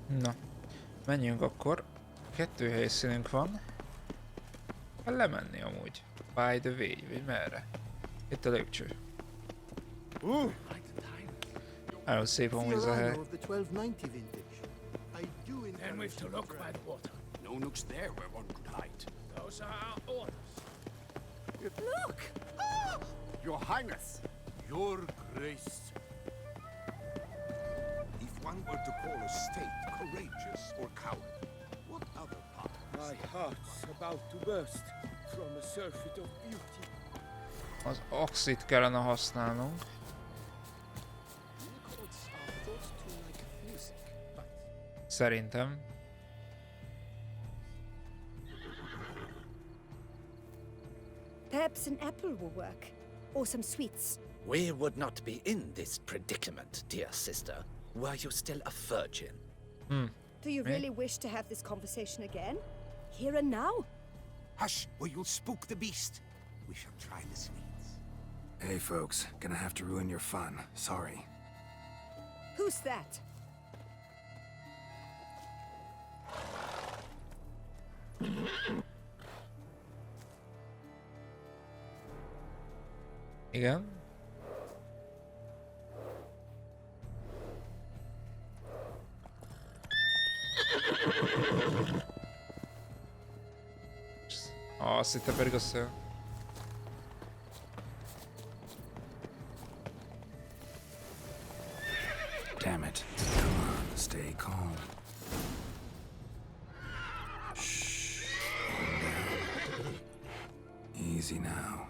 Na, menjünk akkor. 2 helyszínünk van. Kell lemenni amúgy. By the way, vagy merre? Itt a lépcső. Nagyon szép amúgy ez a hely. Then we've to look by the water. No nooks there where one could hide. Those are our orders. Look! Your Highness! Your Grace! If one were to call a state courageous or coward, what other part? My heart's about to burst from a surfeit of beauty. Az oxit kellene használnunk. Szerintem. Perhaps an apple will work. Or some sweets. We would not be in this predicament, dear sister, were you still a virgin. Do you really wish to have this conversation again? Here and now? Hush, or you'll spook the beast. We shall try the sweets. Hey folks, gonna have to ruin your fun. Sorry. Who's that? Igen. Azt hittem pedig a szél. Damn it. Come on, stay calm. Shh. Calm down. Easy now.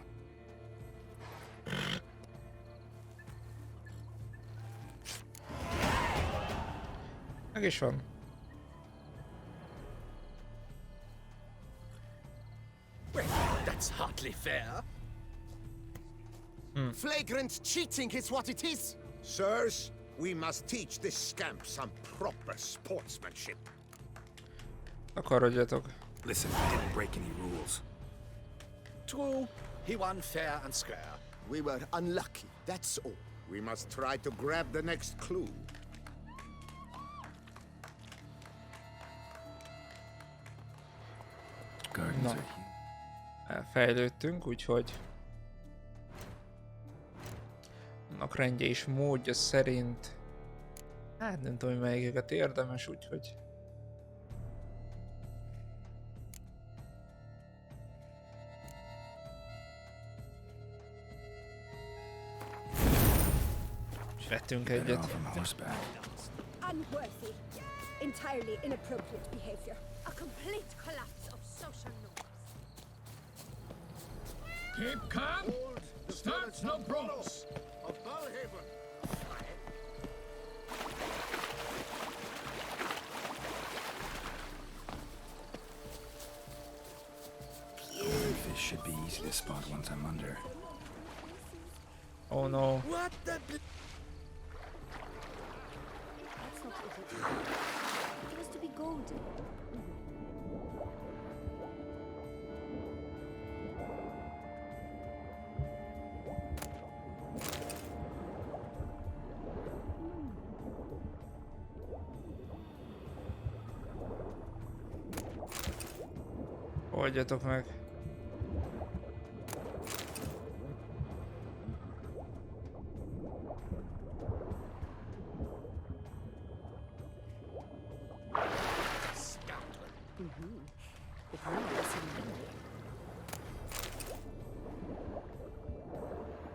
Meg is van. Well, that's hardly fair. Flagrant cheating is what it is! Sirs, we must teach this scamp some proper sportsmanship. Akarodjatok. Listen, I didn't break any rules. True, he won fair and square. We were unlucky, that's all. We must try to grab the next clue. Gardens No. are huge. Elfejlődtünk, úgyhogy annak rendje és módja szerint hát nem tudom, hogy melyikeket érdemes, úgyhogy és vettünk Better egyet. off on horseback. Unworthy. Entirely inappropriate behavior. A complete collapse of social norms. Keep calm. Start no brawls. Of Balhaven. This should be easy to spot once I'm under. Oh no. What the That's not it. It was to be golden. Oldjatok meg.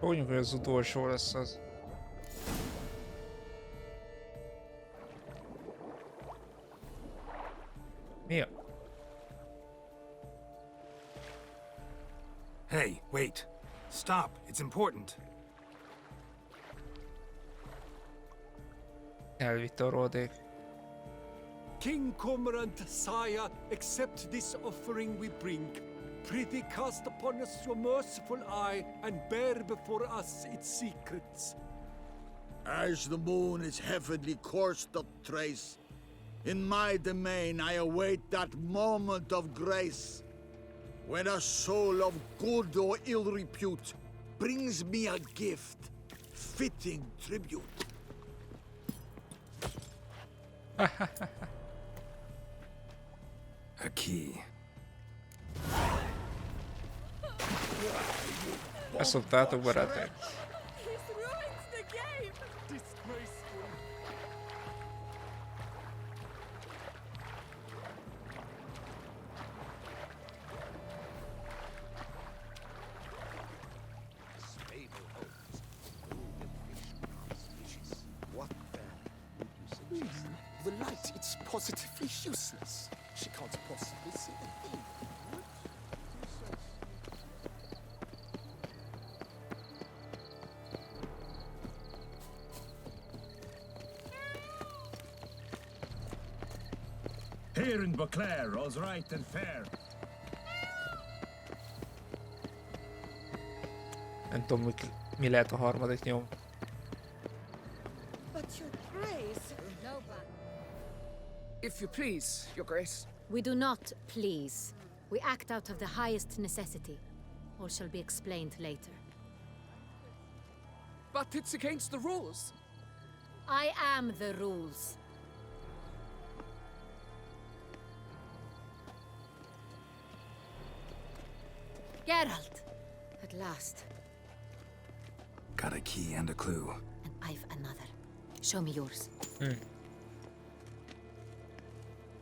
Úgy, hogy az utolsó lesz az. Mi a? Hey, wait. Stop. It's important. Elvitte a rodék. King Cormorant, sire, accept this offering we bring. Prithee cast upon us your merciful eye and bear before us its secrets. As the moon its heavenly course doth trace, in my domain I await that moment of grace, when a soul of good or ill repute brings me a gift, fitting tribute. A key. Ezt szoktátok, barátaim? He's ruined the game! Disgraceful. Stable homes, golden fish crops, fishes. What then would you suggest? The light, it's positively useless. She can't possibly see a thing. Here in Beauclair, all's right and fair. Nem tudom, mi lehet a harmadik nyom. But your grace... No one. If you please, Your Grace. We do not please. We act out of the highest necessity. All shall be explained later. But it's against the rules. I am the rules. Geralt! At last. Got a key and a clue. And I've another. Show me yours.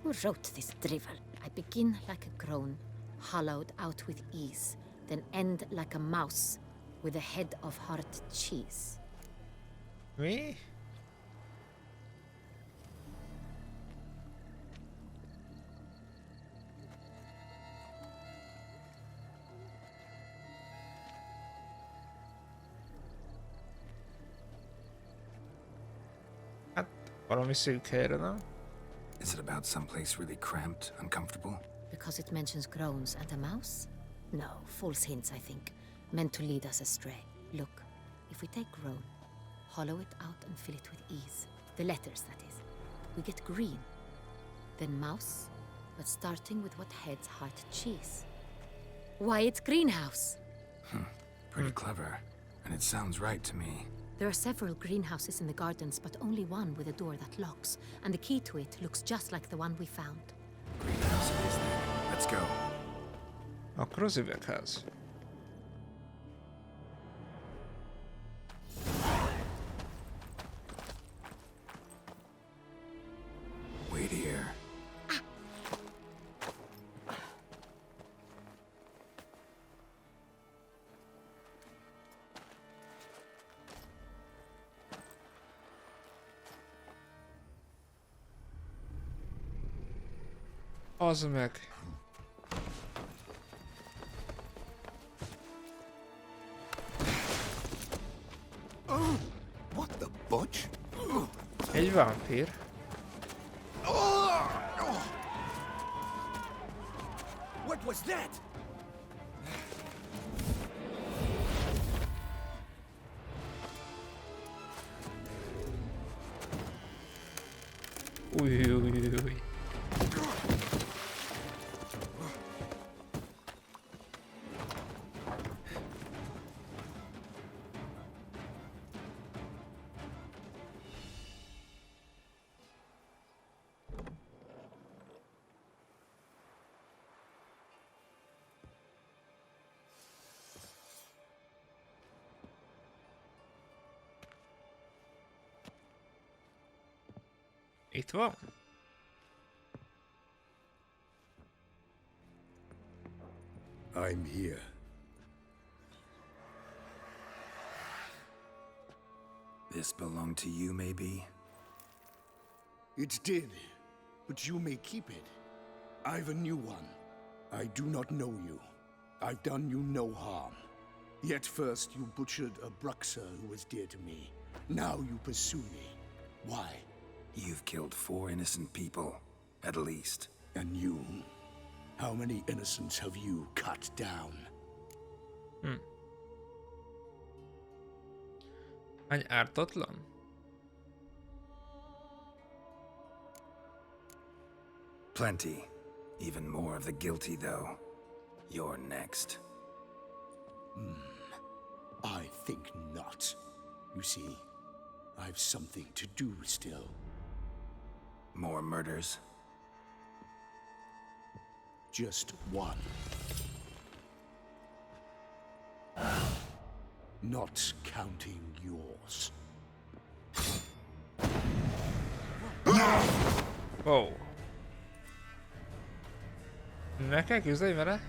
Who wrote this drivel? I begin like a groan, hollowed out with ease, then end like a mouse with a head of hard cheese. Mi? Hát, valami szűk helyre, nem? Is it about someplace really cramped, uncomfortable? Because it mentions groans and a mouse? No, false hints, I think. Meant to lead us astray. Look, if we take groan, hollow it out and fill it with ease. The letters, that is. We get green. Then mouse, but starting with what heads heart cheese. Why, it's greenhouse! Pretty clever. And it sounds right to me. There are several greenhouses in the gardens, but only one with a door that locks, and the key to it looks just like the one we found. Greenhouse it is then. Let's go. Akkor az üvegház. Wait here. Az meg. What the butch? Egy vámpír. What was that? Új, új, új. Itt van? I'm here. This belonged to you, maybe? It did, but you may keep it. I've a new one. I do not know you. I've done you no harm. Yet first you butchered a Bruxer who was dear to me. Now you pursue me. Why? You've killed 4 innocent people, at least. And you? How many innocents have you cut down? Hány ártatlan? Plenty. Even more of the guilty, though. You're next. I think not. You see, I've something to do still. More murders? Just one. Not counting yours. Wow. Meg kell küzdeni vele?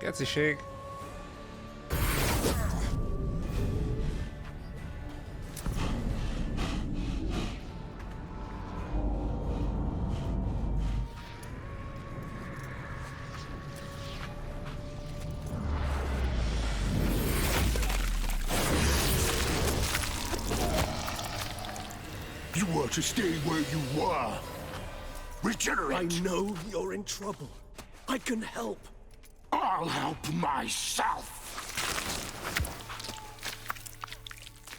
Keciség. You were to stay where you were. Regenerate. I know you're in trouble. I can help. I'll help myself.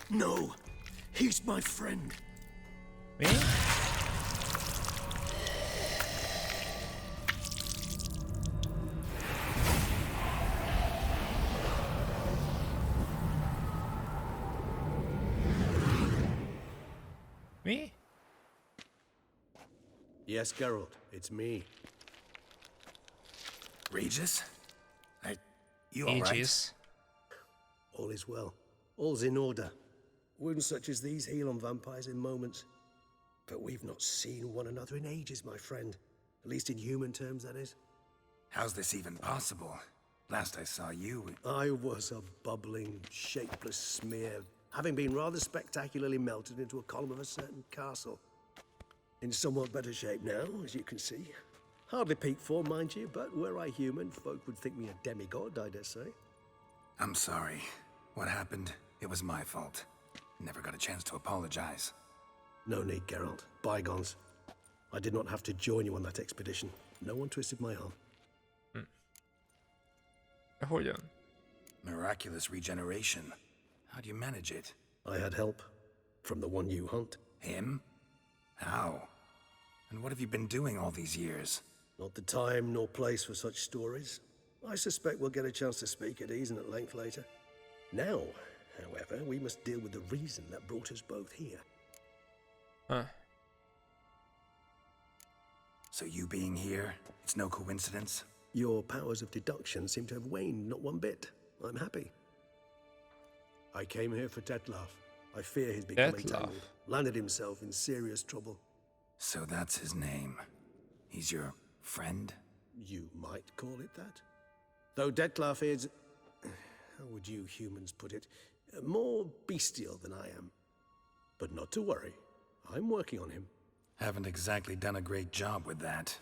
No, he's my friend. Me? Me? Yes, Geralt, it's me. Regis? You all right? Aegis. All is well. All's in order. Wounds such as these heal on vampires in moments. But we've not seen one another in ages, my friend. At least in human terms, that is. How's this even possible? Last I saw you... I was a bubbling, shapeless smear, having been rather spectacularly melted into a column of a certain castle. In somewhat better shape now, as you can see. Hardly peak form, mind you, but were I human, folk would think me a demigod, I dare say. I'm sorry. What happened, it was my fault. Never got a chance to apologize. No need, Geralt. Bygones. I did not have to join you on that expedition. No one twisted my arm. Hogyan? Miraculous regeneration. How do you manage it? I had help. From the one you hunt. Him? How? And what have you been doing all these years? Not the time nor place for such stories. I suspect we'll get a chance to speak at ease and at length later. Now, however, we must deal with the reason that brought us both here. Huh. So you being here, it's no coincidence? Your powers of deduction seem to have waned not one bit. I'm happy. I came here for Detlaf. I fear he's become entangled. Landed himself in serious trouble. So that's his name. He's your friend? You might call it that. Though Detlaf is... how would you humans put it? More bestial than I am. But not to worry. I'm working on him. Haven't exactly done a great job with that.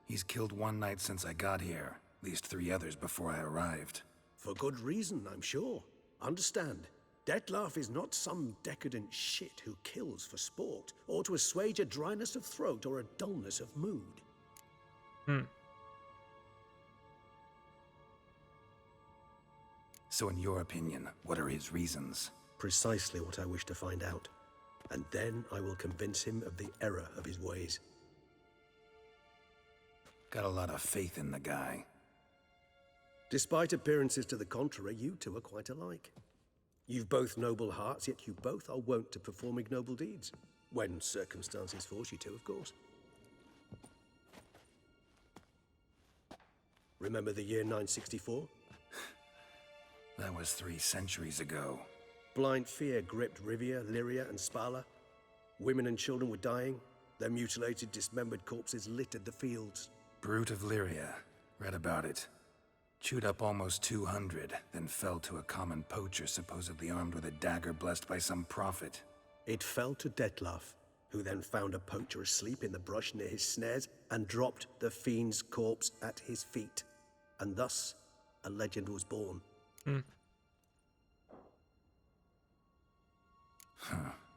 He's killed one knight since I got here. At least 3 others before I arrived. For good reason, I'm sure. Understand, Detlaf is not some decadent shit who kills for sport, or to assuage a dryness of throat or a dullness of mood. So in your opinion, what are his reasons? Precisely what I wish to find out. And then I will convince him of the error of his ways. Got a lot of faith in the guy. Despite appearances to the contrary, you two are quite alike. You've both noble hearts, yet you both are wont to perform ignoble deeds. When circumstances force you to, of course. Remember the year 964? That was 3 centuries ago. Blind fear gripped Rivia, Lyria, and Spala. Women and children were dying. Their mutilated, dismembered corpses littered the fields. Brute of Lyria. Read about it. Chewed up almost 200, then fell to a common poacher supposedly armed with a dagger blessed by some prophet. It fell to Detlaf, who then found a poacher asleep in the brush near his snares and dropped the fiend's corpse at his feet. And thus, a legend was born.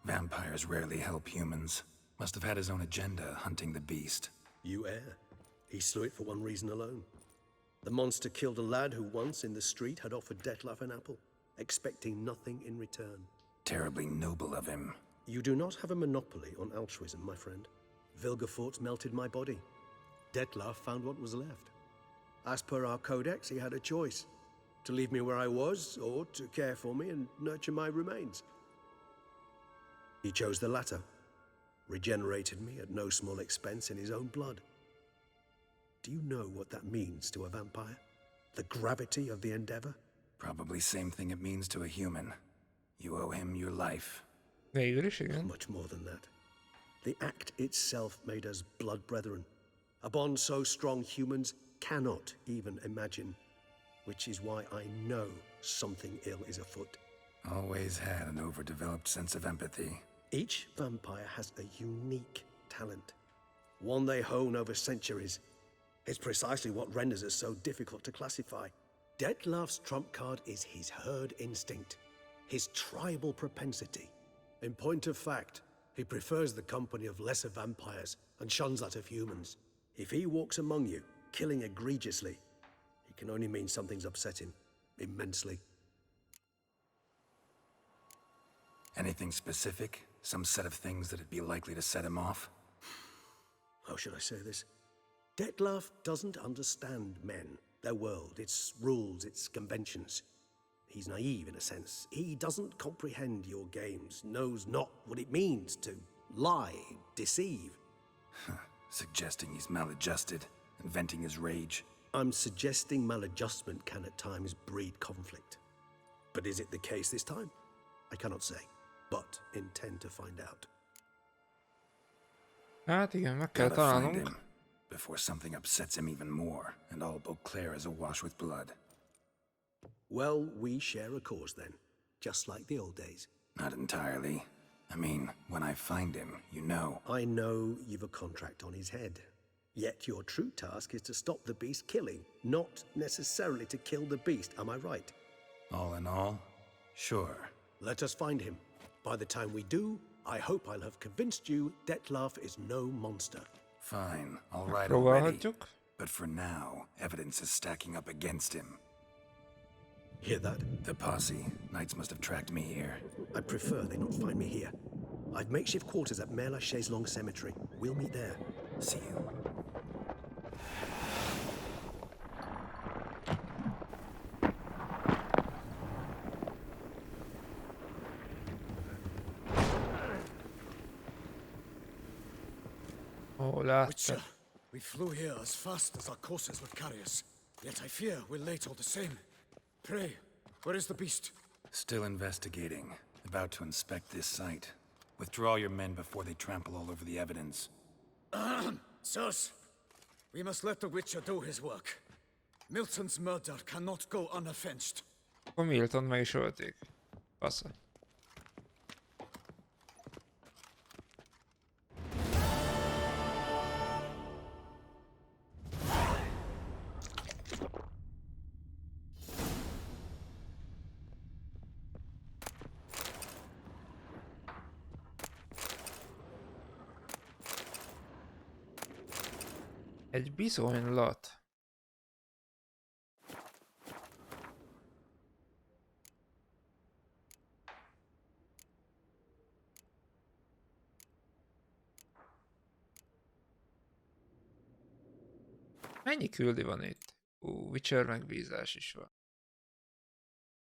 Vampires rarely help humans. Must have had his own agenda hunting the beast. You err. He slew it for one reason alone. The monster killed a lad who once in the street had offered Dettlaff an apple, expecting nothing in return. Terribly noble of him. You do not have a monopoly on altruism, my friend. Vilgefortz melted my body. Dettlaff found what was left. As per our codex, he had a choice. To leave me where I was, or to care for me and nurture my remains. He chose the latter. Regenerated me at no small expense in his own blood. Do you know what that means to a vampire? The gravity of the endeavor? Probably same thing it means to a human. You owe him your life. Végül is, igen. Much more than that. The act itself made us blood brethren. A bond so strong humans cannot even imagine. Which is why I know something ill is afoot. Always had an overdeveloped sense of empathy. Each vampire has a unique talent. One they hone over centuries. It's precisely what renders us so difficult to classify. Dettlaff's trump card is his herd instinct. His tribal propensity. In point of fact, he prefers the company of lesser vampires and shuns that of humans. If he walks among you, killing egregiously, it can only mean something's upset him. Immensely. Anything specific? Some set of things that'd be likely to set him off? How should I say this? Dettlaff doesn't understand men, their world, its rules, its conventions. He's naive in a sense. He doesn't comprehend your games, knows not what it means to lie, deceive. Suggesting he's maladjusted, and venting his rage. I'm suggesting maladjustment can at times breed conflict. But is it the case this time? I cannot say, but intend to find out. Hát igen, meg kell Gotta find találnunk. him before something upsets him even more, and all Beauclair is awash with blood. Well, we share a cause then, just like the old days. Not entirely. I mean, when I find him, you know. I know you've a contract on his head. Yet your true task is to stop the beast killing, not necessarily to kill the beast, am I right? All in all, sure. Let us find him. By the time we do, I hope I'll have convinced you Dettlaff is no monster. Fine, all right already. Próbálhatjuk. But for now, evidence is stacking up against him. Hear that? The posse. Knights must have tracked me here. I prefer they not find me here. I've makeshift quarters at Mère Lachaise Long Cemetery. We'll meet there. See you. Ó, láttad. Witcher, we flew here as fast as our courses would carry us. Yet I fear we're late all the same. Pray, where is the beast? Still investigating. About to inspect this site. Withdraw your men before they trample all over the evidence. Sirs, we must let the Witcher do his work. Milton's murder cannot go unavenged. Akkor Milton meg is ölték. Fasza. Egy bizonylat. Mennyi küldi van itt? Witcher megbízás is van.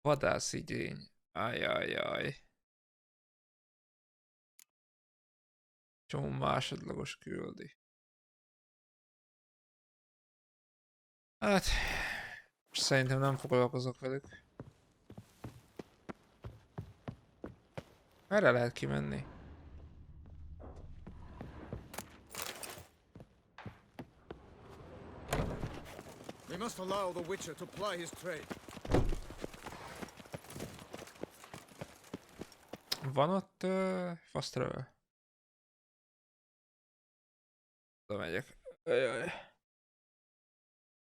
Vadászigény. Ajajaj. Csomó másodlagos küldi. Hát, szerintem nem foglalkozok velük. Merre lehet kimenni? We must allow the Witcher to ply his trade. Van ott fast travel? Oda megyek. Ajaj.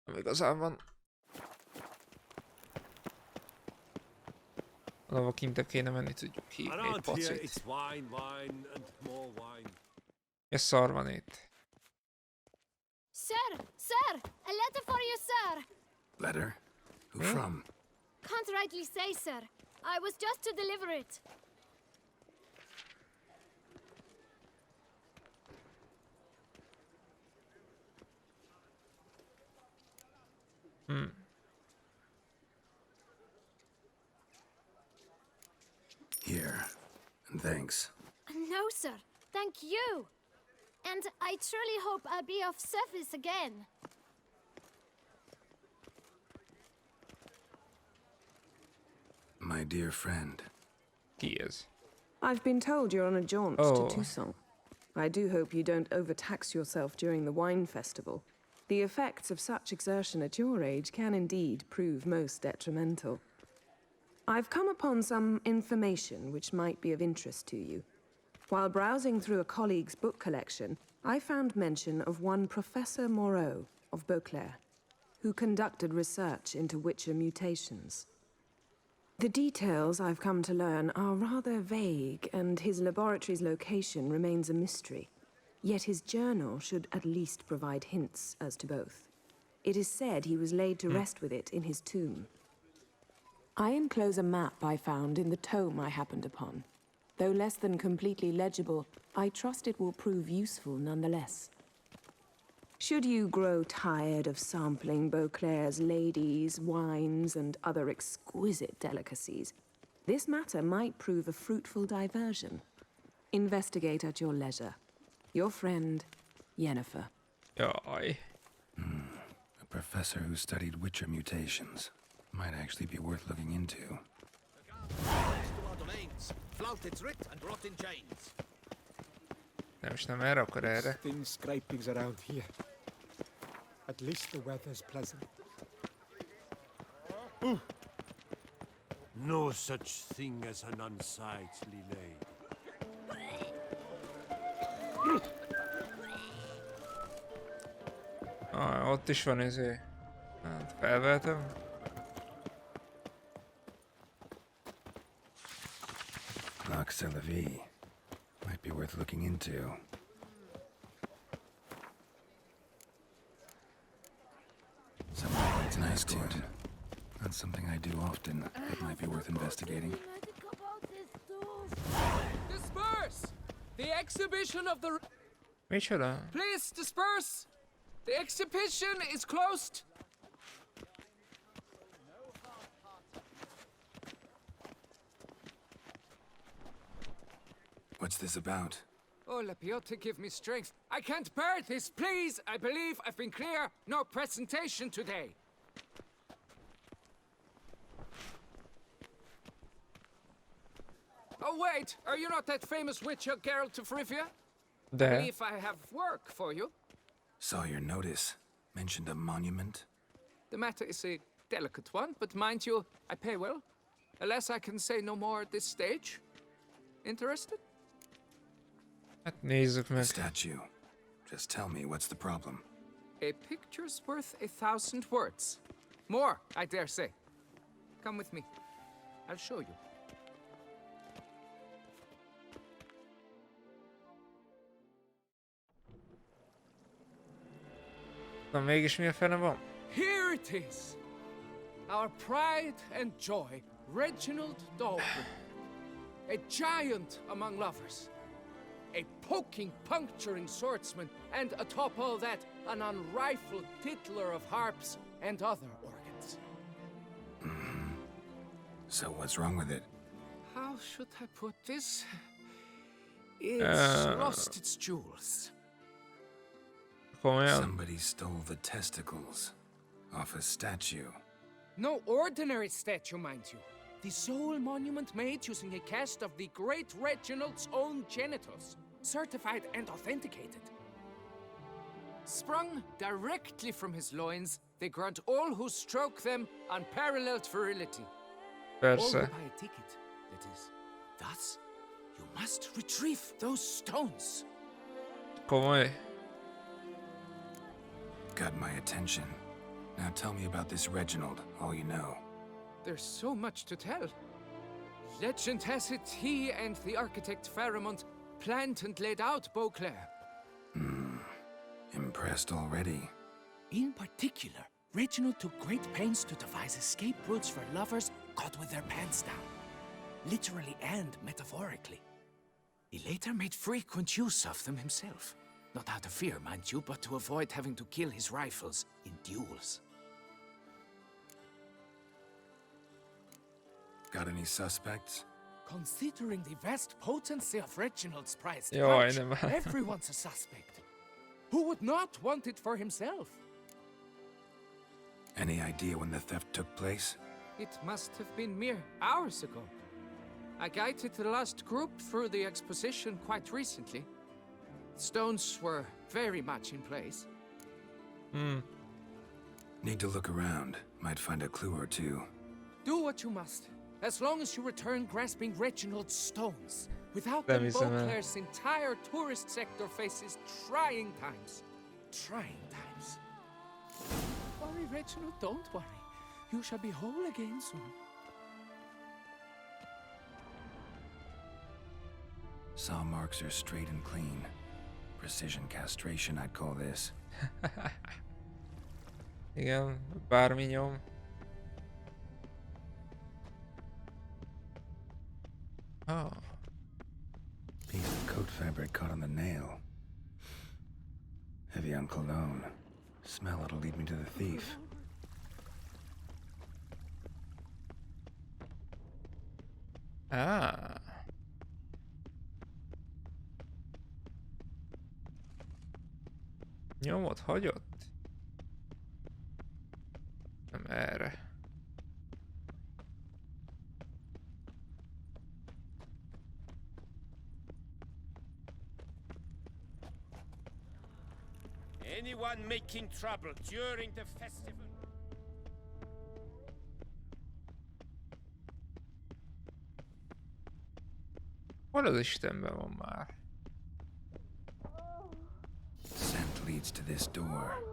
Nem igazán van. Valahol kintebb kéne menni, tudjuk hívni egy Around here pacit. it's wine, wine and more wine. És szar van itt. Sir! Sir! A letter for you, sir! Letter? Who from? Can't rightly say, sir. I was just to deliver it. Here. And thanks. No, sir. Thank you. And I truly hope I'll be of service again. My dear friend. Ki ez? I've been told you're on a jaunt Oh. to TOUSSAINT. I do hope you don't overtax yourself during the wine festival. The effects of such exertion at your age can indeed prove most detrimental. I've come upon some information which might be of interest to you. While browsing through a colleague's book collection, I found mention of one Professor Moreau of Beauclair, who conducted research into Witcher mutations. The details I've come to learn are rather vague, and his laboratory's location remains a mystery. Yet his journal should at least provide hints as to both. It is said he was laid to rest with it in his tomb. I enclose a map I found in the tome I happened upon. Though less than completely legible, I trust it will prove useful nonetheless. Should you grow tired of sampling Beauclair's ladies, wines, and other exquisite delicacies, this matter might prove a fruitful diversion. Investigate at your leisure. Your friend, Yennefer. Jaj. A professor who studied Witcher mutations. Might actually be worth looking into. To our domains, flouted writ and brought in chains. Nem is nem erre, akkor erre. Thin scrapings around here. At least the weather's pleasant. No such thing as an unsightly lady. Ah, ott is van ezért. Hát felvehetem. Loxelavi. Might be worth looking into. Something that's nice to. Not something I do often. It might be worth investigating. Disperse! The exhibition of the... Micsoda? Please disperse! The exhibition is closed! What's this about? Oh, Lapiota, give me strength. I can't bear this, please! I believe I've been clear. No presentation today. Oh, wait! Are you not that famous witcher, Geralt of Rivia? I De. believe I have work for you. Saw your notice. Mentioned a monument. The matter is a delicate one, but mind you, I pay well. Alas, I can say no more at this stage. Interested? Hát nézzük A meg. statue. Just tell me, what's the problem? A picture's worth 1,000 words. More, I dare say. Come with me. I'll show you. Na mégis mi a fene van? Here it is. Our pride and joy, Reginald Dalton. A giant among lovers. A poking, puncturing swordsman, and atop all that, an unrifled tittler of harps and other organs. So what's wrong with it? How should I put this? It's lost its jewels. Komolyan? Somebody stole the testicles off a statue. No ordinary statue, mind you. The sole monument made using a cast of the great Reginald's own genitals, certified and authenticated. Sprung directly from his loins, they grant all who stroke them unparalleled virility. All who Persze. buy a ticket, that is. Thus, you must retrieve those stones. Komoly. Got my attention. Now tell me about this Reginald, all you know. There's so much to tell. Legend has it he and the architect Pharamond planned and laid out Beauclair. Impressed already. In particular, Reginald took great pains to devise escape routes for lovers caught with their pants down. Literally and metaphorically. He later made frequent use of them himself. Not out of fear, mind you, but to avoid having to kill his rivals in duels. Got any suspects? Considering the vast potency of Reginald's prized Joo, pouch, enemmän. everyone's a suspect. Who would not want it for himself? Any idea when the theft took place? It must have been mere hours ago. I guided the last group through the exposition quite recently. Stones were very much in place. Need to look around. Might find a clue or two. Do what you must, as long as you return grasping Reginald's stones. Without That them, is, Beauclair's entire tourist sector faces trying times. Trying times. Worry, Reginald, don't worry. You shall be whole again soon. Saw marks are straight and clean. Precision castration, I'd call this. Igen, bármi nyom. Oh. Piece of coat fabric caught on the nail. Heavy on cologne. Smell it'll lead me to the thief. Ah. Nyomot hagyott? Nem erre. Anyone making trouble during the festival? Hol az Istenben van már? Scent leads to this door.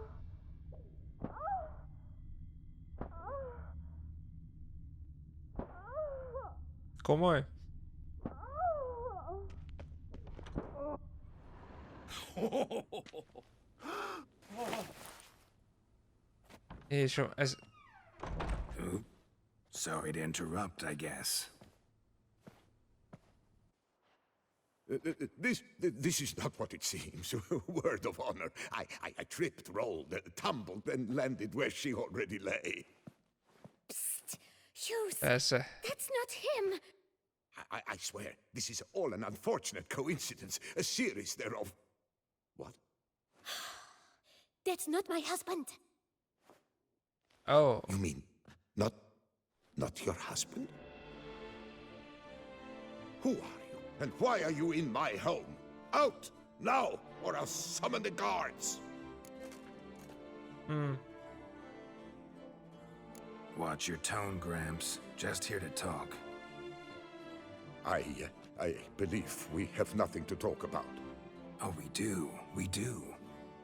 Komoly? És ez... Oop. Sorry to interrupt, I guess. This is not what it seems. Word of honor. I tripped, rolled, tumbled, and landed where she already lay. Psst! Hughes! Persze. That's not him! I swear, this is all an unfortunate coincidence. A series thereof. What? That's not my husband! Oh. You mean, not your husband? Who are you, and why are you in my home? Out, now, or I'll summon the guards! Watch your tone, Gramps. Just here to talk. I believe we have nothing to talk about. Oh, we do.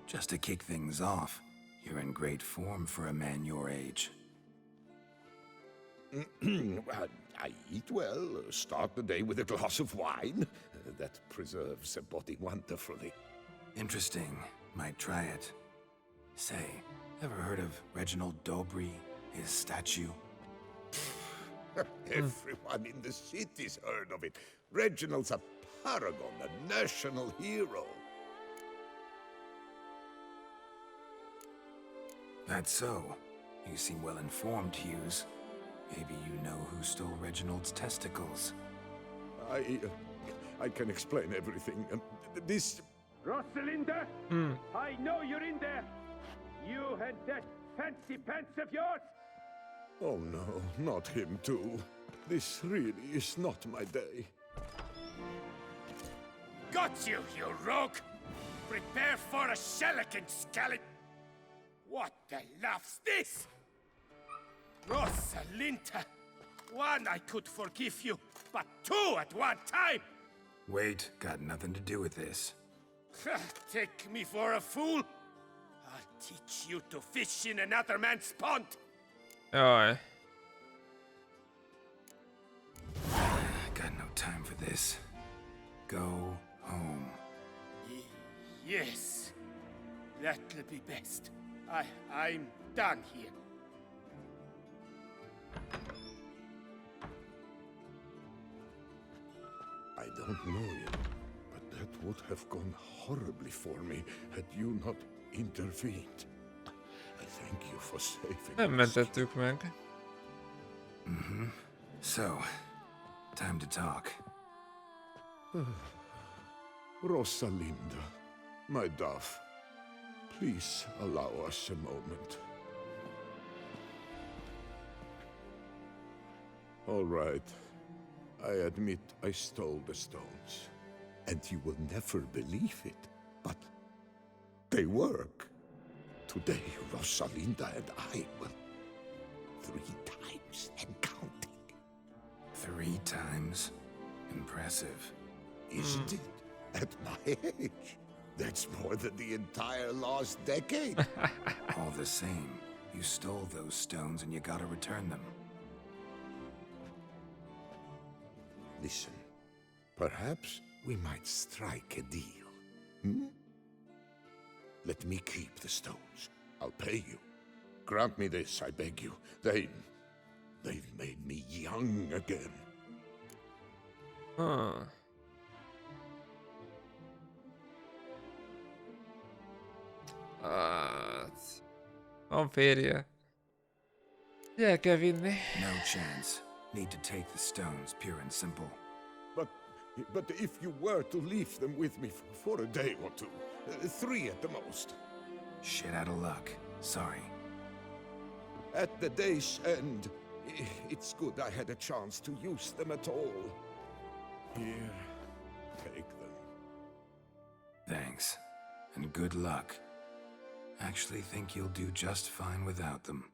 Just to kick things off, you're in great form for a man your age. I eat well, start the day with a glass of wine. That preserves a body wonderfully. Interesting. Might try it. Say, ever heard of Reginald Dobry, his statue? Everyone in the city's heard of it. Reginald's a paragon, a national hero. That's so. You seem well informed, Hughes. Maybe you know who stole Reginald's testicles. I can explain everything. This... Rosalinda? I know you're in there! You and that fancy pants of yours? Oh no, not him too. This really is not my day. Got you, you rogue! Prepare for a shellacking, scallop! What the laugh's this? Rosalinda! One, I could forgive you, but two at one time! Wait, got nothing to do with this. Take me for a fool? I'll teach you to fish in another man's pond! Jaj. this. Go home. Yes, that'll be best. I'm done here. I don't know you, but that would have gone horribly for me had you not intervened. I thank you for saving Nem mentettük meg. So, time to talk. Rosalinda, my dove, please allow us a moment. All right. I admit I stole the stones. And you will never believe it, but they work. Today, Rosalinda and I will 3 times and counting. 3 times? Impressive. Isn't it? At my age. That's more than the entire last decade. All the same, you stole those stones and you gotta return them. Listen, perhaps we might strike a deal. Hmm? Let me keep the stones. I'll pay you. Grant me this, I beg you. They've made me young again. Huh. Van férje. El kell vinni. No chance. Need to take the stones, pure and simple. But if you were to leave them with me for a day or 2, 3 at the most. Shit out of luck. Sorry. At the day's end, it's good I had a chance to use them at all. Here, take them. Thanks. And good luck. Actually think you'll do just fine without them.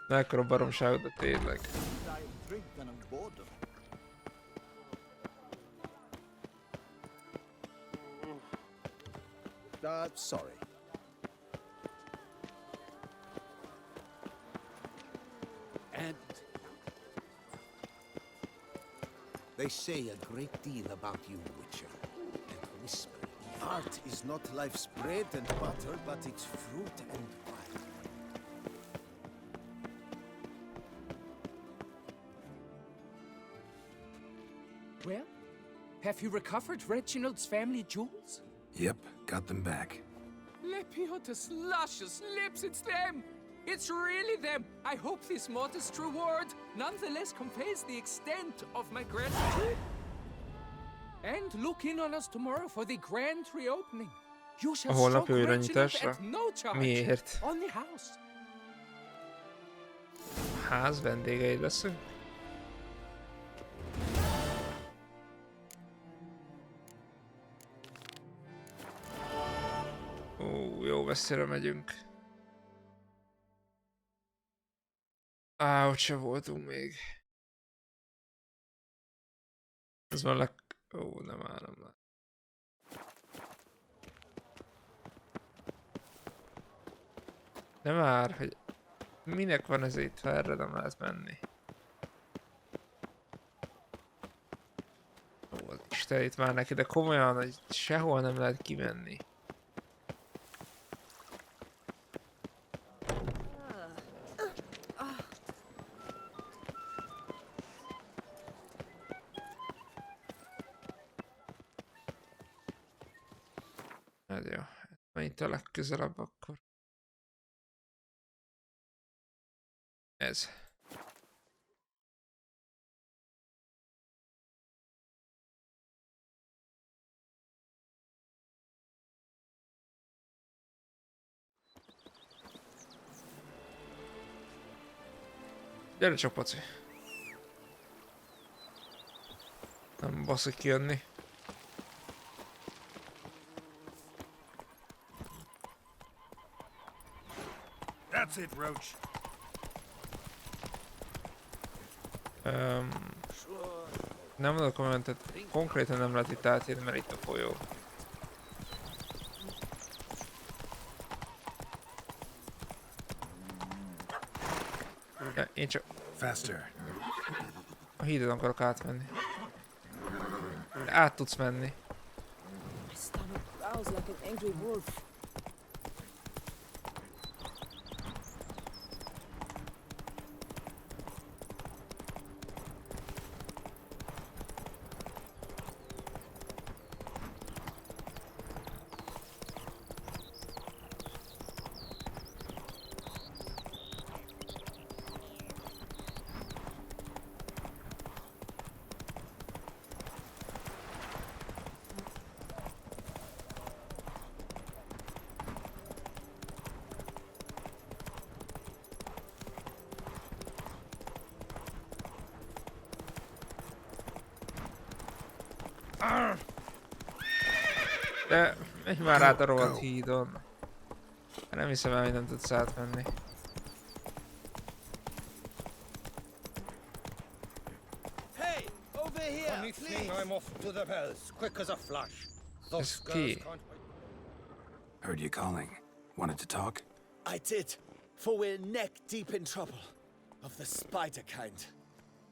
Mekkora baromságot, de tényleg. Sorry. And they say a great deal about you, Witcher, and whisper. Art is not life's bread and butter, but its fruit and wine. Well, have you recovered Reginald's family jewels? Yep, got them back. Lepiotus luscious lips, it's them! It's really them! I hope this modest reward nonetheless conveys the extent of my gratitude. And look in on us tomorrow for the grand reopening. You shall holnap stroke Reginald újranyitásra? at no charge. Miért? On the house. Ház vendégei leszünk? Ó, jó messzire megyünk. Ott se voltunk még. Ez van Ó, nem állom le. Nem már, hogy minek van ez itt, erre nem lehet menni. Ó, Isten, itt már neki, de komolyan, hogy sehol nem lehet kimenni. Hát jó, menjünk a legközelebb akkor. Ez. Gyere csak, Paci. Nem baszik kijönni. That's it, Roach. Nem mondok kommentet, konkrétan nem lehet itt átírni, mert itt a folyó. Én csak... Faster. A hídon akarok átmenni. Át tudsz menni. My stomach growls like an angry wolf. De menj már át a rohadt hídon. Nem hiszem el, hogy nem tudsz átmenni. Hey, over here, Funny thing, I'm off to the bells, quick as a flash. Those It's girls key. can't wait. Heard you calling. Wanted to talk? I did, for we're neck deep in trouble. Of the spider kind.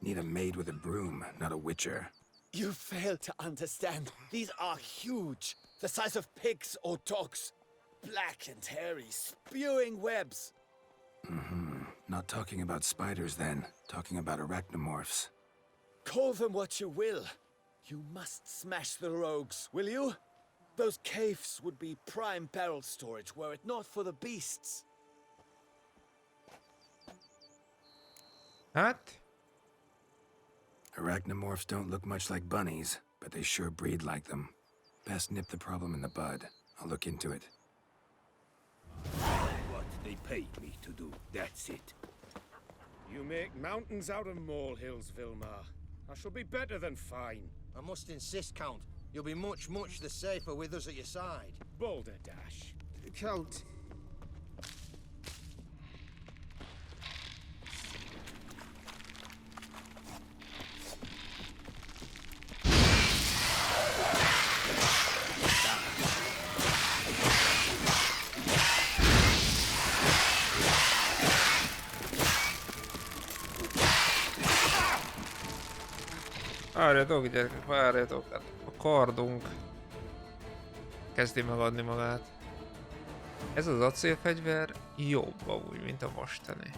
Need a maid with a broom, not a witcher. You fail to understand. These are huge. The size of pigs or dogs. Black and hairy, spewing webs. Mm-hmm. Not talking about spiders then. Talking about arachnomorphs. Call them what you will. You must smash the rogues, will you? Those caves would be prime barrel storage were it not for the beasts. Hát? Arachnomorphs don't look much like bunnies, but they sure breed like them. Best nip the problem in the bud. I'll look into it. What they pay me to do, that's it. You make mountains out of molehills, Vilmar. I shall be better than fine. I must insist, Count. You'll be much the safer with us at your side. Boulder Dash. Count. Várjatok gyerekek, várjatok, hát a kardunk kezdi megadni magát. Ez az acélfegyver jobb amúgy, mint a mostani.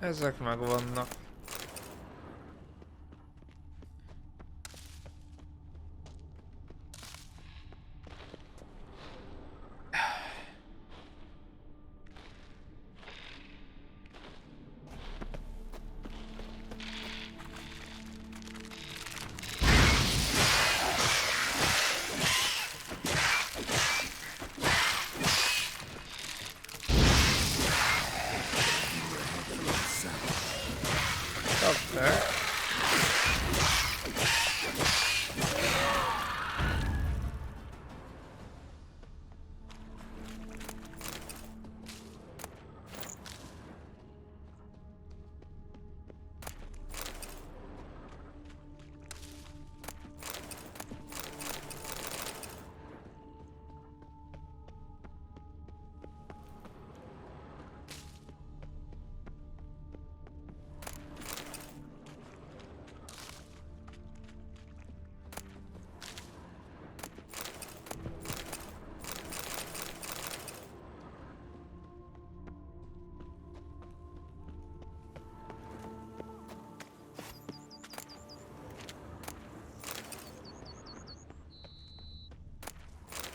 Ezek megvannak.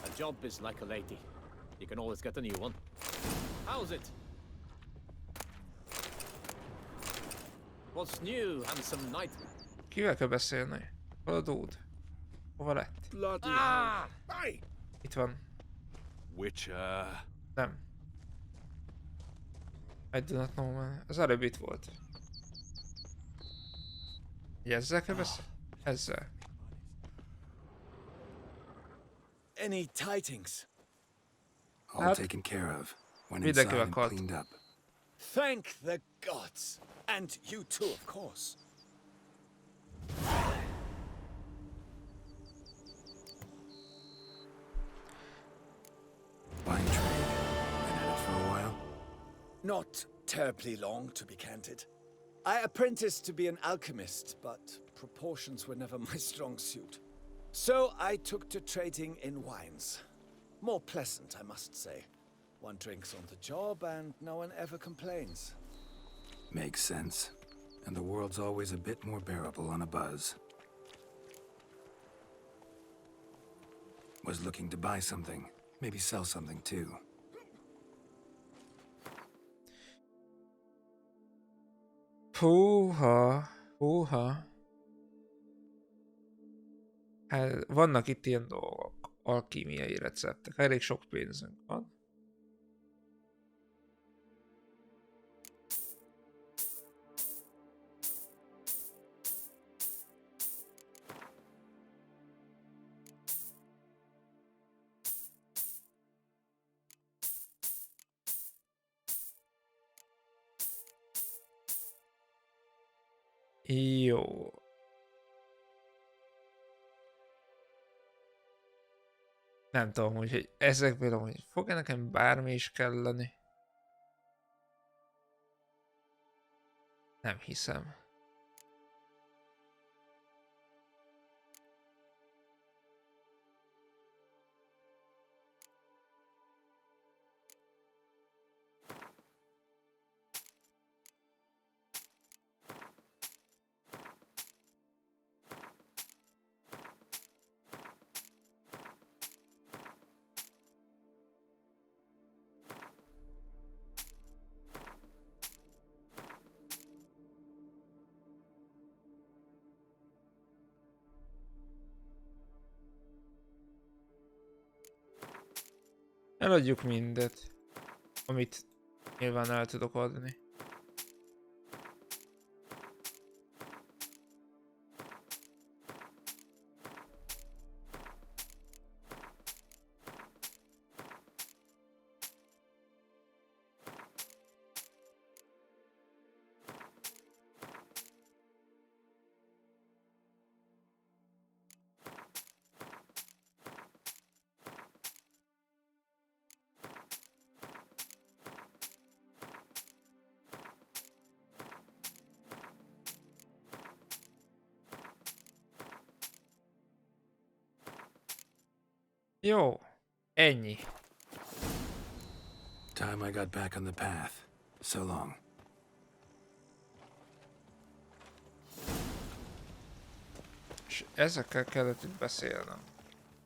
A job is like a lady. You can always get a new one. How's it? What's new, handsome knight? Kivel kell beszélni? Hol a dude? Hova lett? Bloody Ah! hell. Itt van. Witcher. Nem. I do not know, man. Az előbb itt volt. Ezzel kell beszélni? Ezzel. Any tidings? All taken care of. Went Mindenki inside and meghalt. cleaned up. Thank the gods. And you too, of course. Wine trade. Been at it for a while? Not terribly long, to be candid. I apprenticed to be an alchemist, but proportions were never my strong suit. So I took to trading in wines. More pleasant, I must say. One drinks on the job and no one ever complains. Makes sense. And the world's always a bit more bearable on a buzz. Was looking to buy something. Maybe sell something too. Húha, húha. Hát vannak itt ilyen dolgok, alkímiai receptek, elég sok pénzünk van. Jó. Nem tudom, hogy ezekből, hogy fog-e nekem bármi is kelleni? Nem hiszem. Eladjuk mindet, amit nyilván el tudok adni. Jó, ennyi. Time I got back on the path. So long. És ezekkel kellett itt beszélnem.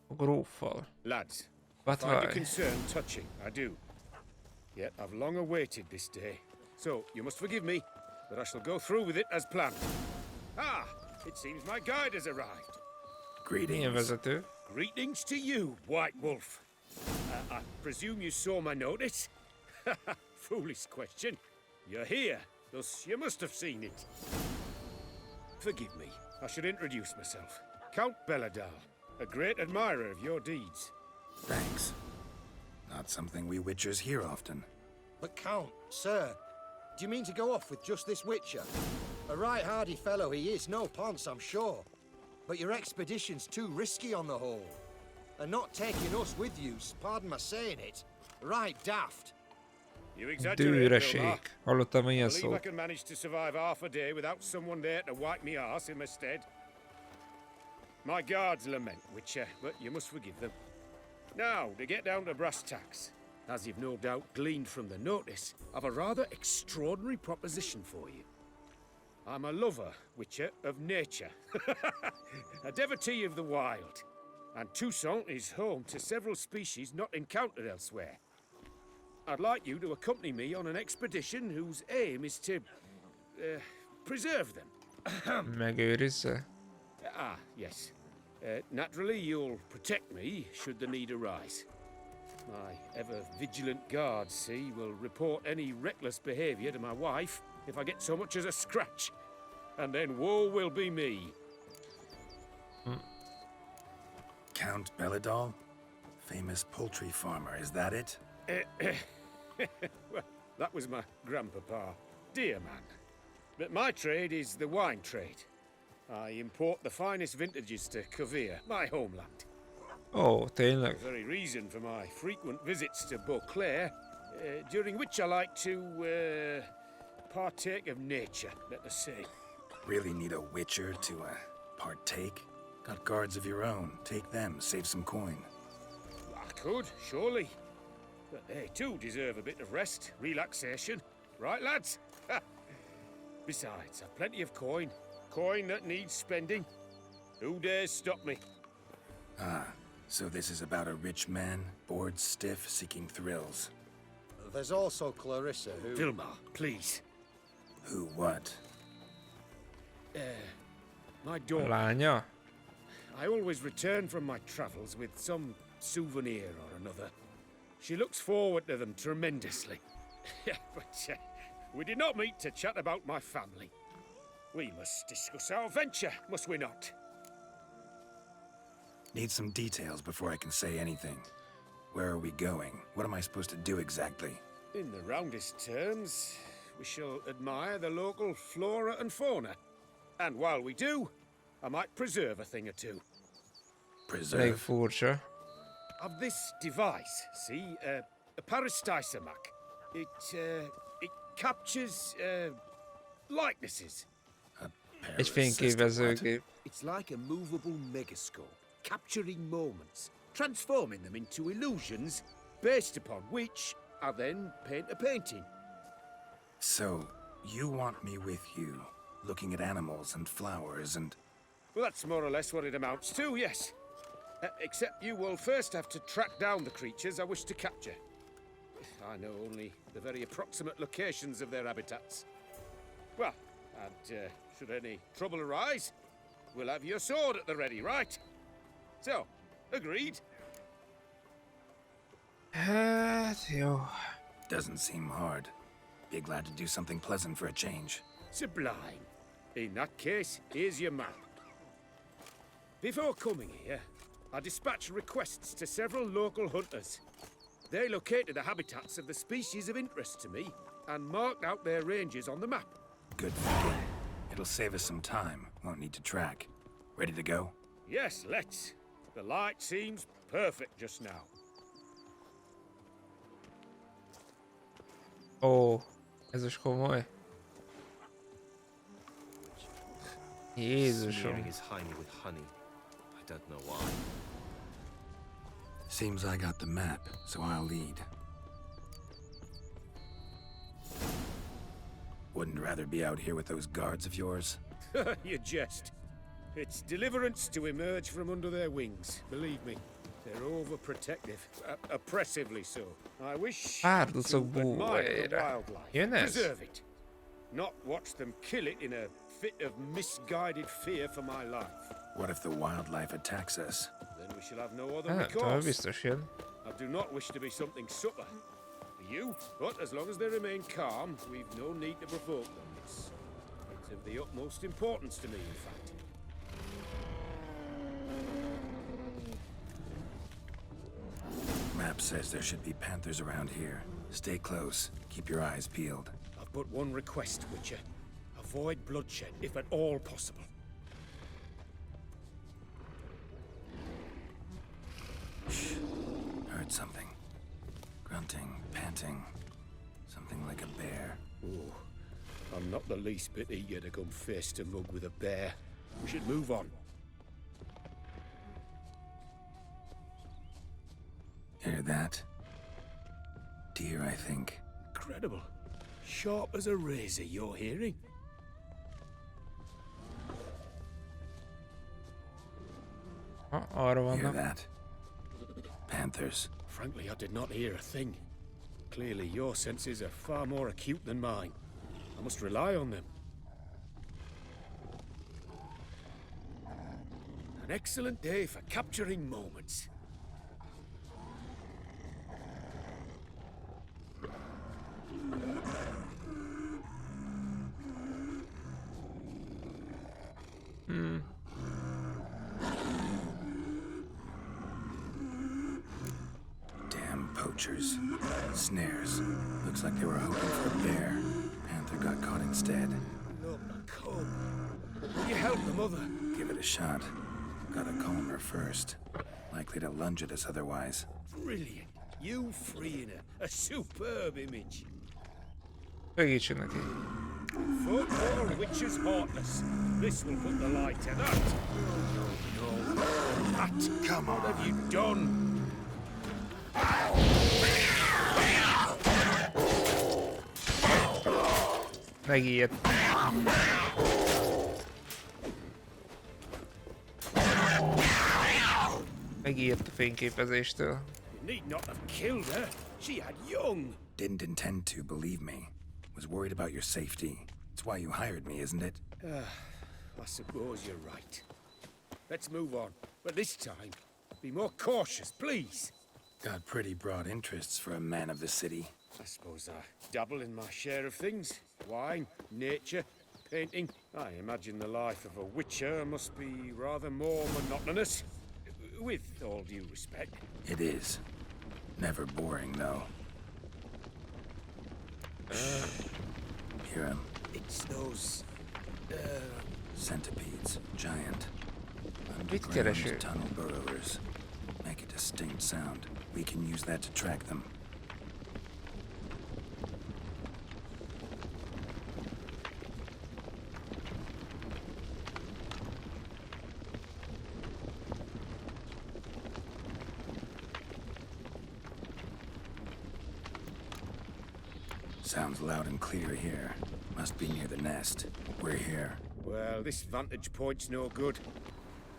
A gróffal. Lads, But find your why? concern touching, I do. Yet I've long awaited this day. So, you must forgive me, but I shall go through with it as planned. Ah, it seems my guide has arrived. Milyen vezető? Greetings to you, White Wolf. I presume you saw my notice? Foolish question. You're here, thus you must have seen it. Forgive me, I should introduce myself. Count Belladal, a great admirer of your deeds. Thanks. Not something we Witchers hear often. But Count, sir, do you mean to go off with just this Witcher? A right hardy fellow he is, no ponce, I'm sure. But your expedition's too risky on the whole. And not taking us with you's, pardon my saying it, right daft. You exaggerate, Dőreség. Hallottam I ilyen believe I szót. can manage to survive half a day without someone there to wipe me arse in my stead. My guards lament, Witcher, but you must forgive them. Now, to get down to brass tacks. As you've no doubt gleaned from the notice, I've a rather extraordinary proposition for you. I'm a lover, Witcher, of nature. A devotee of the wild. And TOUSSAINT is home to several species not encountered elsewhere. I'd like you to accompany me on an expedition whose aim is to preserve them. Megőrizze? Ah, yes. Naturally, you'll protect me should the need arise. My ever-vigilant guards, see, will report any reckless behavior to my wife if I get so much as a scratch. And then woe will be me. Count Belladol? Famous poultry farmer, is that it? Well, that was my grandpapa. Dear man. But my trade is the wine trade. I import the finest vintages to Kavir, my homeland. Ó, tényleg? The very reason for my frequent visits to Beauclair, during which I like to partake of nature, let us say. Really need a witcher to partake? Got guards of your own. Take them, save some coin. I could, surely. But they too deserve a bit of rest, relaxation. Right, lads? Besides, I've plenty of coin. Coin that needs spending. Who dares stop me? Ah, so this is about a rich man, bored stiff, seeking thrills. There's also Clarissa, who... Vilma, please. Who what? My daughter. Lánya? I always return from my travels with some souvenir or another. She looks forward to them tremendously. But we did not meet to chat about my family. We must discuss our venture, must we not? Need some details before I can say anything. Where are we going? What am I supposed to do exactly? In the roundest terms, we shall admire the local flora and fauna. And while we do, I might preserve a thing or two. Elég furcsa. Of this device, see, a parastisomac. It captures likenesses. Egy fényképezőgép. It's like a movable megascope, capturing moments, transforming them into illusions, based upon which I then paint a painting. So, you want me with you, looking at animals and flowers and... Well, that's more or less what it amounts to, yes. Except you will first have to track down the creatures I wish to capture. I know only the very approximate locations of their habitats. Well, and should any trouble arise, we'll have your sword at the ready, right? So, agreed? Hát, jó. Doesn't seem hard. Be glad to do something pleasant for a change. Sublime. In that case, here's your map. Before coming here, I dispatched requests to several local hunters. They located the habitats of the species of interest to me and marked out their ranges on the map. Good thinking. It'll save us some time. Won't need to track. Ready to go? Yes, let's. The light seems perfect just now. Ó, ez is komoly. Jézusom. smearing his hiney with honey. I don't know why. Seems I got the map, so I'll lead. Wouldn't rather be out here with those guards of yours? You jest. It's deliverance to emerge from under their wings, believe me. They're overprotective, oppressively so. I wish to admire the wildlife, preserve it, not watch them kill it in a fit of misguided fear for my life. What if the wildlife attacks us? Then we shall have no other recourse. Biztos jön. I do not wish to be something subtle for you, but as long as they remain calm, we've no need to provoke them. It's of the utmost importance to me, in fact. Map says there should be panthers around here. Stay close. Keep your eyes peeled. I've but one request, Witcher. Avoid bloodshed, if at all possible. Shh. Heard something. Grunting, panting. Something like a bear. Ooh. I'm not the least bit eager to come face to mug with a bear. We should move on. Hear that? Deer, I think. Incredible. Sharp as a razor, you're hearing. Arra Hear vannak. that? Panthers. Frankly, I did not hear a thing. Clearly, your senses are far more acute than mine. I must rely on them. An excellent day for capturing moments. Damn poachers. Snares. Looks like they were hoping for a bear. Panther got caught instead. Look, come. Will you help the mother? Give it a shot. Gotta calm her first. Likely to lunge at us otherwise. Brilliant. You freeing her. A superb image. Segítsünk neki. Folklore witches heartless. This will put the light to that. No. That. Come on. What have you done? Megijedt. Megijedt a fényképezéstől. You need not have killed her. She had young. Didn't intend to, believe me. Was worried about your safety. It's why you hired me, isn't it? I suppose you're right. Let's move on. But this time, be more cautious, please. Got pretty broad interests for a man of the city. I suppose I dabble in my share of things. Wine, nature, painting. I imagine the life of a witcher must be rather more monotonous. With all due respect. It is. Never boring, though. Hear him? It's those... Centipedes. Giant. Mit Underground kereső? tunnel burrowers. Make a distinct sound. We can use that to track them. Sounds loud and clear here. Must be near the nest. We're here. Well, this vantage point's no good.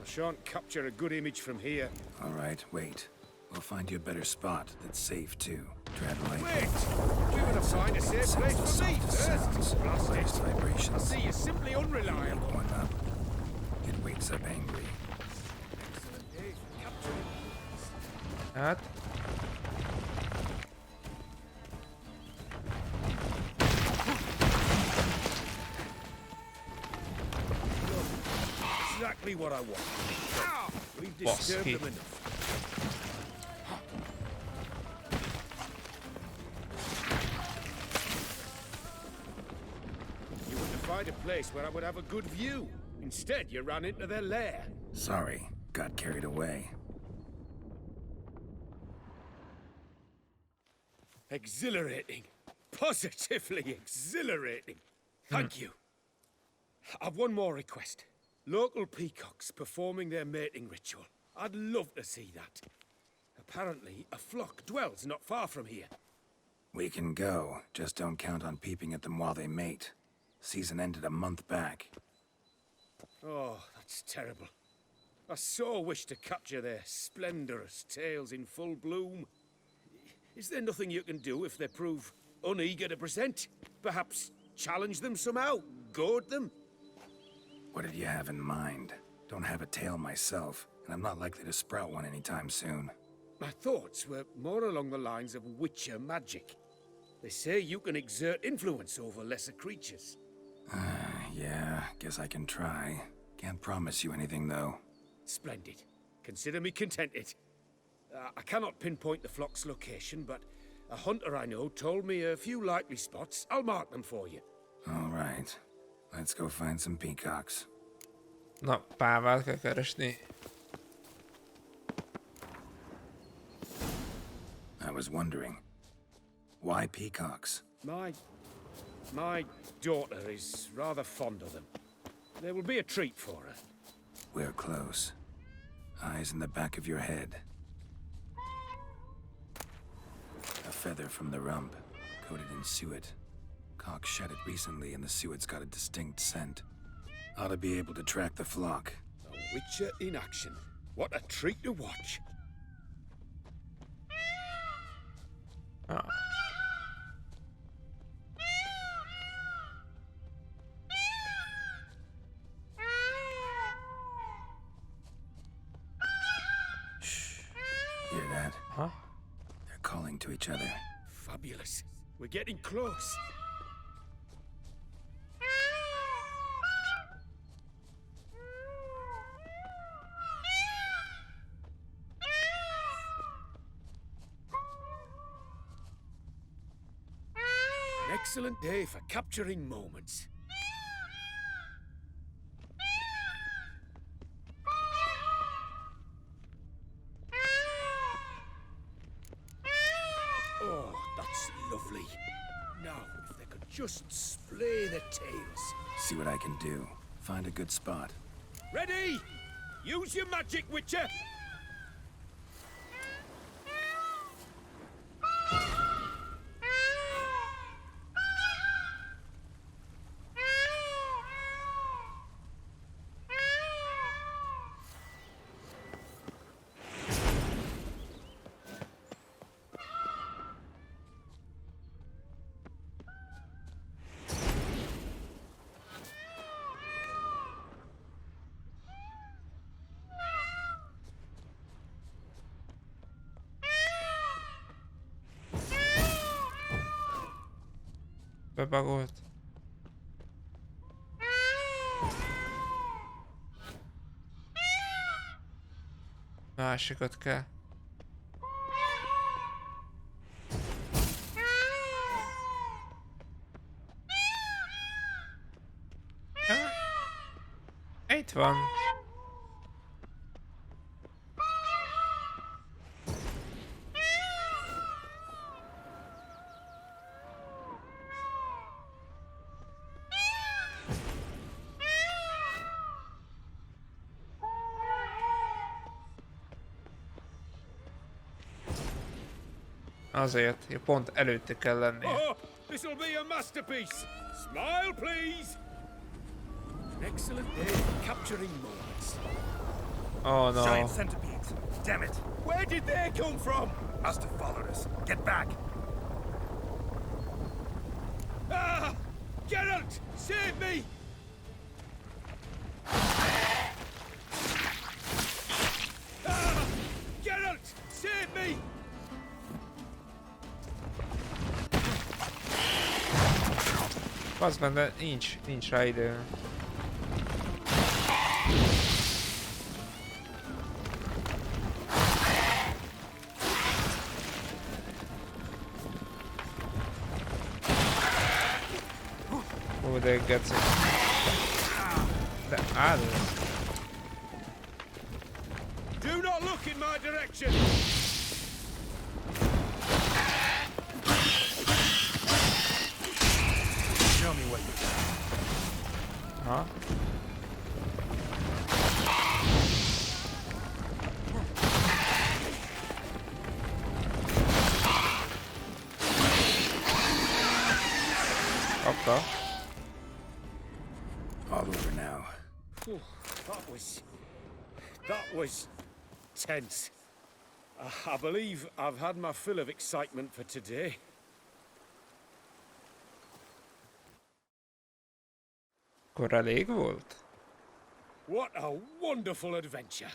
I shan't capture a good image from here. All right, wait. We'll find you a better spot that's safe, too. Tread lightly. Wait! You want to find a safe place for me first? Blast Raised it. vibrations. I see you're simply unreliable. One up. It wakes up angry. Excellent day for capturing. Hát, Exactly what I want. We've disturbed Bossy. them enough. You were to find a place where I would have a good view. Instead, you ran into their lair. Sorry, got carried away. Exhilarating. Positively exhilarating. Thank you. I've one more request. Local peacocks performing their mating ritual. I'd love to see that. Apparently, a flock dwells not far from here. We can go, just don't count on peeping at them while they mate. Season ended a month back. Oh, that's terrible. I so wish to capture their splendorous tails in full bloom. Is there nothing you can do if they prove uneager to present? Perhaps challenge them somehow? Goad them? What did you have in mind? Don't have a tail myself, and I'm not likely to sprout one anytime soon. My thoughts were more along the lines of witcher magic. They say you can exert influence over lesser creatures. Yeah, guess I can try. Can't promise you anything, though. Splendid. Consider me contented. I cannot pinpoint the flock's location, but a hunter I know told me a few likely spots. I'll mark them for you. All right. Let's go find some peacocks. na, pávát kell keresni. I was wondering, why peacocks? My daughter is rather fond of them. There will be a treat for her. We're close. Eyes in the back of your head. A feather from the rump, coated in suet. Cock shed it recently and the suet's got a distinct scent. Ought to be able to track the flock. A witcher in action. What a treat to watch. Ah. Huh? They're calling to each other. Fabulous. We're getting close. An excellent day for capturing moments. Oh, that's lovely. Now, if they could just splay the tails. See what I can do. Find a good spot. Ready? Use your magic, Witcher! Bebagolt. Másikat kell. Itt van. Azért, hogy pont előtte kell lenni. Oh, this'll be a masterpiece. Smile, please. An excellent day for capturing moments. Oh no. Giant centipedes. Damn it. Where did they come from? Must have followed us. Get back. Ah! Geralt! Save me! Ah! Geralt! Save me! Az benne nincs rá idő. Ó, de geci. De áll. Do not look in my direction! Show me what you got. Huh? Kapta. All over now. Whew, that was tense. I believe I've had my fill of excitement for today. Akkor elég volt? What a wonderful adventure.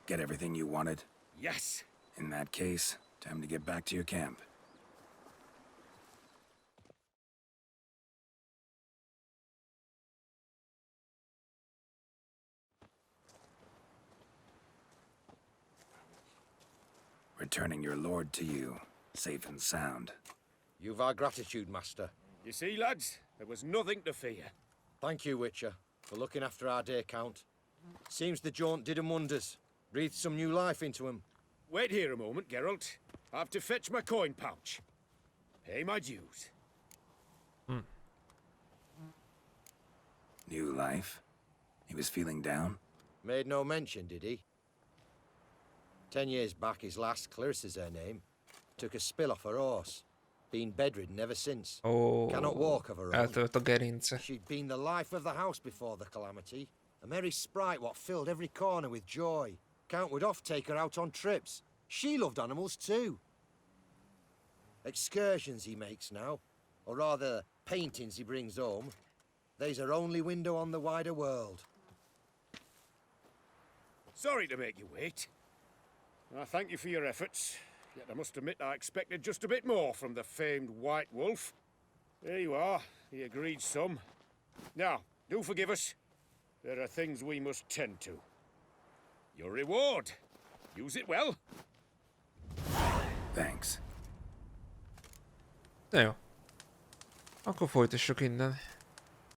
Get everything you wanted? Yes. In that case, time to get back to your camp. Returning your lord to you, safe and sound. You've our gratitude, Master. You see, lads, there was nothing to fear. Thank you, Witcher, for looking after our day count. Seems the jaunt did 'em wonders. Breathed some new life into 'em. Wait here a moment, Geralt. I have to fetch my coin pouch. Pay my dues. New life? He was feeling down? Made no mention, did he? 10 years back, his last, Clarissa's her name, took a spill off her horse. Been bedridden ever since. Oh, Cannot walk of her own. eltölt a gerince. She'd been the life of the house before the calamity. A merry sprite what filled every corner with joy. Count would oft take her out on trips. She loved animals too. Excursions he makes now, or rather paintings he brings home. They's her only window on the wider world. Sorry to make you wait. I thank you for your efforts. Yet I must admit I expected just a bit more from the famed White Wolf. There you are. He agreed some. Now, do forgive us. There are things we must tend to. Your reward. Use it well. Thanks. Na jó. Akkor folytassuk innen.